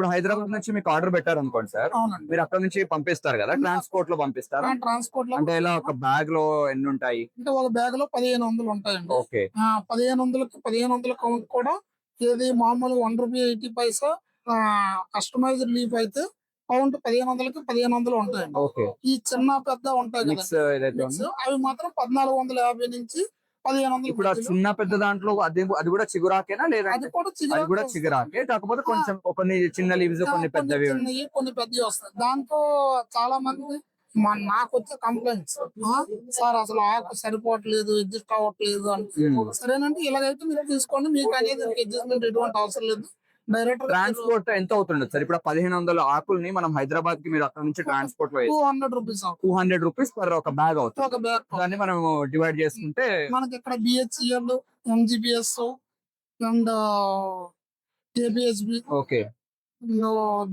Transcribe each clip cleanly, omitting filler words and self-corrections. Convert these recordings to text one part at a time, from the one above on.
ఇప్పుడు హైదరాబాద్ నుంచి మీకు ఆర్డర్ పెట్టారు అనుకోండి సార్, అవునండి. మీరు అక్కడ నుంచి పంపిస్తారు కదా, ట్రాన్స్పోర్ట్ లో పంపిస్తారా? ట్రాన్స్పోర్ట్ లో అంటే ఇలా ఒక బ్యాగ్ లో ఎన్ని ఉంటాయి? అంటే ఒక బ్యాగ్ లో 1500 ఉంటాయండి. ఓకే. 1500 కౌంట్ కూడా ఏది మామూలు ₹1.80 కస్టమైజ్డ్ లీఫ్ అయితే కౌంట్ 1500 ఉంటాయండి. ఓకే. ఈ చిన్న పెద్ద ఉంటాయి కదా మిక్స్ ఏదైతే మిక్స్, ఉందో అవి మాత్రం 1450 నుంచి 1500 ఇప్పుడు ఆ మధ్యలో. చిన్న పెద్ద దాంట్లో అది కూడా చిగురాకేనా అది లేదంటే? కూడా అది కూడా చిగురాకు చిగురాకే, కాకపోతే కొంచెం కొన్ని చిన్న లీవ్స్ కొన్ని కొన్ని పెద్దవి చిన్నవి కొన్ని పెద్దవి వస్తాయి. దాంతో చాలా మంది నాకు వచ్చే కంప్లైంట్స్, సార్ అసలు ఆకు సరిపోవట్లేదు, అడ్జస్ట్ అవ్వట్లేదు అని. సరేనంటే ఇలాగైతే మీరు తీసుకోండి, మీకు అనేది అడ్జస్ట్మెంట్ ఎటువంటి అవసరం లేదు. డైరెక్ట్ ట్రాన్స్పోర్ట్ ఎంత అవుతుండదు సార్? ఇప్పుడు 1500 ఆకుల్ని మనం హైదరాబాద్ కి మీరు అక్కడ నుంచి ట్రాన్స్పోర్ట్ లో ₹200 ₹200 పర్ ఒక బ్యాగ్ అవుతుంది. ఒక బ్యాగ్. దాన్ని మనం డివైడ్ చేసుకుంటే మనకి ఇక్కడ BHEL, MGBS and KBHB, okay.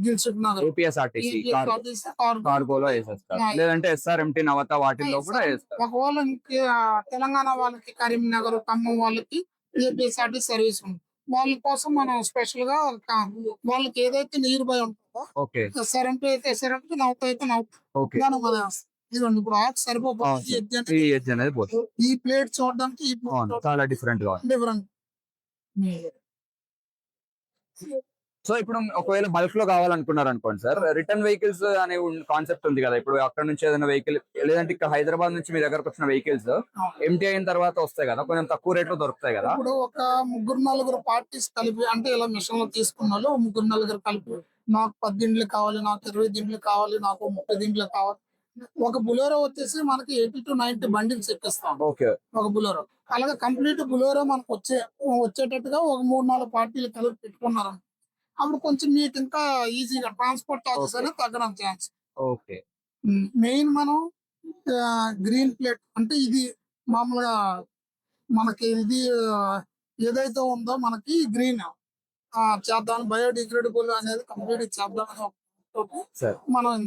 Dilsukhnagar, APSRTC cargo. కార్గోలో వేసేస్తారు, లేదంటే ఎస్ఆర్ఎంటీ నవత వాటిల్లో కూడా వేస్తారు. ఒకవేళ తెలంగాణ వాళ్ళకి, కరీంనగర్, ఖమ్మం వాళ్ళకి ఏపీఎస్ఆర్టీ సర్వీస్ ఉంది. వాళ్ళ కోసం మనం స్పెషల్ గా వాళ్ళకి ఏదైతే నియర్ బై ఉంటుందో, ఓకే. ఎస్ఆర్ఎంపీ అయితే ఎస్ఆర్ఎంపీ, నౌత అయితే నౌత, ఓకే. దాని మనం వేస్తాం. ఇదిగోండి ఇప్పుడు ఆకు సరిపోతుంది. ఈ ఎడ్జ్ అనేది పోతుంది. ఈ ప్లేట్ చూడడానికి ఈ చాలా డిఫరెంట్ గా ఉంది. డిఫరెంట్. సో ఇప్పుడు ఒకవేళ బల్క్ లో కావాలనుకున్నారు అనుకోండి సార్, రిటర్న్ వెహికల్స్ అనే కాన్సెప్ట్ ఉంది కదా. ఇప్పుడు అక్కడ నుంచి ఏదైనా వెహికల్, లేదంటే ఇక్కడ హైదరాబాద్ నుంచి మీ దగ్గరకు వచ్చిన వెహికల్స్ ఎంటీ అయిన తర్వాత వస్తాయి కదా, కొంచెం తక్కువ రేట్ లో దొరుకుతాయి కదా. ఇప్పుడు ఒక 3-4 పార్టీస్ కలిపి, అంటే ఇలా మిషన్ లో తీసుకున్న వాళ్ళు 3-4 కలిపి, నాకు 10 దిండ్లు కావాలి, నాకు 20 దిండ్లు కావాలి, నాకు 30 దిండ్లు కావాలి. ఒక బులోరో వచ్చేసి మనకి 80 to 90 బండిల్స్ ఎక్కిస్తాం ఓకే. ఒక బులోరో. అలాగే కంప్లీట్ బులోరో మనకు వచ్చేటట్టుగా ఒక 3-4 పార్టీలు కలిపి పెట్టుకున్నారు. అప్పుడు కొంచెం మీకు ఇంకా ఈజీగా ట్రాన్స్పోర్ట్ చార్జెస్ అనేది తగ్గడం ఛాన్స్. ఓకే. మెయిన్ మనం గ్రీన్ ప్లేట్ అంటే ఇది మామూలుగా మనకి ఇది ఏదైతే ఉందో మనకి గ్రీన్ చేద్దాం, బయోడిగ్రేడబుల్ అనేది కంప్లీట్ చేద్దాం మనం